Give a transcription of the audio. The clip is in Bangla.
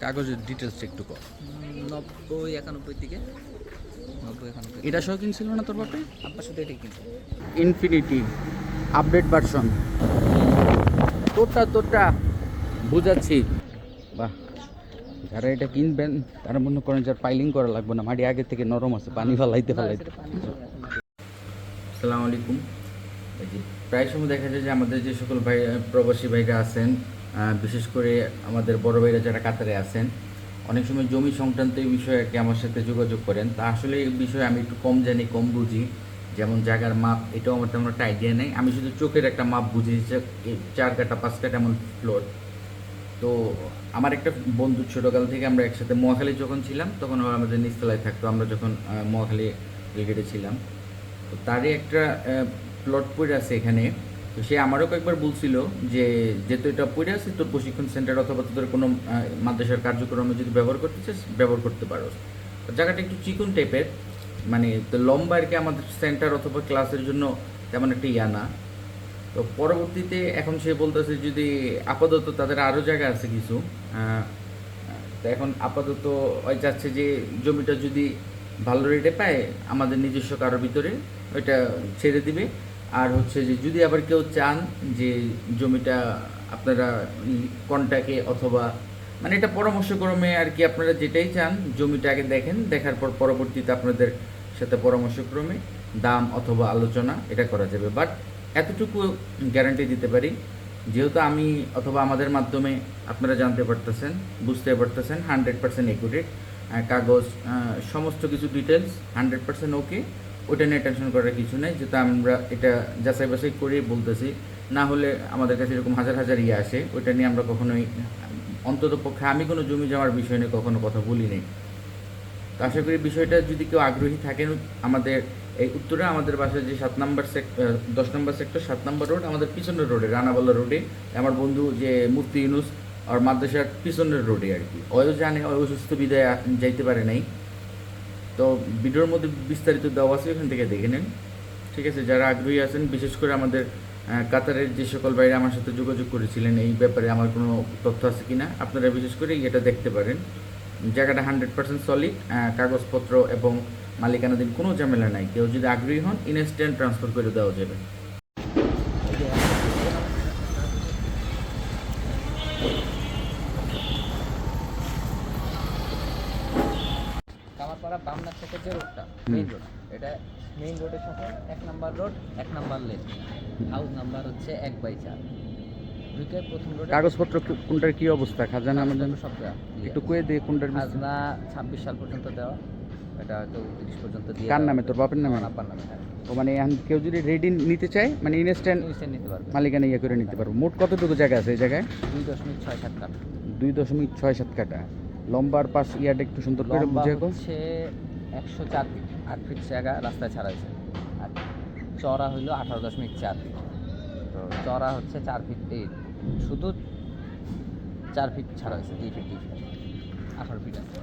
কাগজের ডিটেলসটা একটু কর। 90-91 দিকে 90-91 এটা সহ কিনছিল না তোর বাপে? আব্বার সাথে এটাই কিনছে। Infinity update version. তোরটা বুঝাচ্ছি। বাহ, যারা এটা কিনবেন তারা মনে করেন যার পাইলিং করা লাগবে না, মাটি আগে থেকে নরম আছে, পানি ফালাইতে ফালাইতে। আসসালামু আলাইকুম। এই যে প্রায় সময় দেখা যায় যে আমাদের যে সকল ভাই প্রবাসী ভাইরা আছেন, বিশেষ করে আমাদের বড় ভাইরা যারা কাতারে আছেন, অনেক সময় জমি সংক্রান্ত এই বিষয়ে আর কি আমার সাথে যোগাযোগ করেন। তা আসলে এই বিষয়ে আমি একটু কম জানি, কম বুঝি। যেমন জায়গার মাপ, এটাও আমার তেমন একটা আইডিয়া নেই। আমি শুধু চোখের একটা মাপ বুঝি যে 4 কাঠা 5 কাঠা এমন প্লট। তো আমার একটা বন্ধু, ছোটোকাল থেকে আমরা একসাথে মহাখালী যখন ছিলাম তখন আমাদের নিচতলায় থাকতো, আমরা যখন মহাখালী ব্রিগেডে ছিলাম। তো তারই একটা প্লট পড়ে আছে এখানে। তো সে আমারও কয়েকবার বলছিল যে যেহেতু এটা পড়ে আছে, তোর প্রশিক্ষণ সেন্টার অথবা তোদের কোনো মাদ্রাসার কার্যক্রমে যদি ব্যবহার করতে চাস ব্যবহার করতে পারো। জায়গাটা একটু চিকন টাইপের, মানে তো লম্বা আর কি, আমাদের সেন্টার অথবা ক্লাসের জন্য তেমন একটা ইয়া না। তো পরবর্তীতে এখন সে বলতেছে যদি আপাতত তাদের আরও জায়গা আছে কিছু, তো এখন আপাতত ওই চাচ্ছে যে জমিটা যদি ভালো রেটে পায় আমাদের নিজস্ব কারোর ভিতরে ওইটা ছেড়ে দিবে। আর হচ্ছে যে যদি আবার কেউ চান যে জমিটা আপনারা কন্ট্যাক্টে অথবা মানে এটা পরামর্শক্রমে আর কি, আপনারা যেটাই চান জমিটা আগে দেখেন, দেখার পর পরবর্তীতে আপনাদের সাথে পরামর্শক্রমে দাম অথবা আলোচনা এটা করা যাবে। বাট এতটুকু গ্যারান্টি দিতে পারি, যেহেতু আমি অথবা আমাদের মাধ্যমে আপনারা জানতে পারতেছেন, বুঝতে পারতেছেন 100% একুরেট কাগজ, সমস্ত কিছু ডিটেলস 100% ওকে। ওটা নিয়ে টেনশন করার কিছু নেই, যেহেতু আমরা এটা যাচাই বাছাই করে বলতেছি। না হলে আমাদের কাছে এরকম হাজার হাজার ইয়ে আসে, ওইটা নিয়ে আমরা কখনোই, অন্তত পক্ষে আমি কোনো জমি জমার বিষয় নিয়ে কখনো কথা বলি নাই। তো আশা করি বিষয়টা যদি কেউ আগ্রহী থাকেন, আমাদের এই উত্তরে আমাদের বাসায় যে 10 নম্বর সেক্টর 7 নম্বর রোড, আমাদের পিছনের রোডে, রানাবাল্লা রোডে, আমার বন্ধু যে মুফতি ইউনুস আর মাদ্রাসার পিছনের রোডে আর কি। ওও জানে, ওই অসুস্থ বিদায় যাইতে পারে নাই। তো ভিডিওর মধ্যে বিস্তারিত দেওয়া আছে, ওখান থেকে দেখে নেন। ঠিক আছে, যারা আগ্রহী আছেন, বিশেষ করে আমাদের কাতারের যে সকল ভাইরা আমার সাথে যোগাযোগ করেছিলেন এই ব্যাপারে আমার কোনো তথ্য আছে কিনা, আপনারা বিশেষ করে এটা দেখতে পারেন। জায়গাটা 100% সলিড, কাগজপত্র এবং মালিকানাধীন কোনো ঝামেলা নাই। কেউ যদি আগ্রহী হন ইনস্ট্যান্ট ট্রান্সফার করে দেওয়া যাবে। কামারপাড়া বামনা থেকে যে রোডটা মেইন রোড, এটা মেইন রোডের সাথে 1 number road, 1 number lane, house number হচ্ছে 1/4। ঢুকে প্রথম রোডে কাগজপত্র কোনটার কি অবস্থা, খাজানা আমাদের সব দেওয়া একটু কয়ে দিয়ে কোনটার খাজনা 26 সাল পর্যন্ত দেওয়া, এটা হয়তো 30 পর্যন্ত দিয়ে কার নামে, তোর বাপের নামে? আব্বার নামে। হ্যাঁ, ও মানে এখন কেউ যদি রেডি নিতে চায় মানে ইনস্ট্যান্ট নিশ্চয় নিতে পারবে। মালিকানা ইয়ে করে নিতে পারবো। মোট কতটুকু জায়গা আছে এই জায়গায়? 2.67 কাঠা। 2.67 কাঠা। লম্বার পাশ ইয়াটা একটু সুন্দর করে লম্বা বুঝে হচ্ছে 104 ফিট, 8 ফিট জায়গা রাস্তায় ছাড়া হয়েছে। আর চড়া হইলো 18.4 ফিট। তো চড়া হচ্ছে 4 ফিট, শুধু 4 ফিট ছাড়া হয়েছে, 2 ফিট 2 ফিট, 18 ফিট আছে।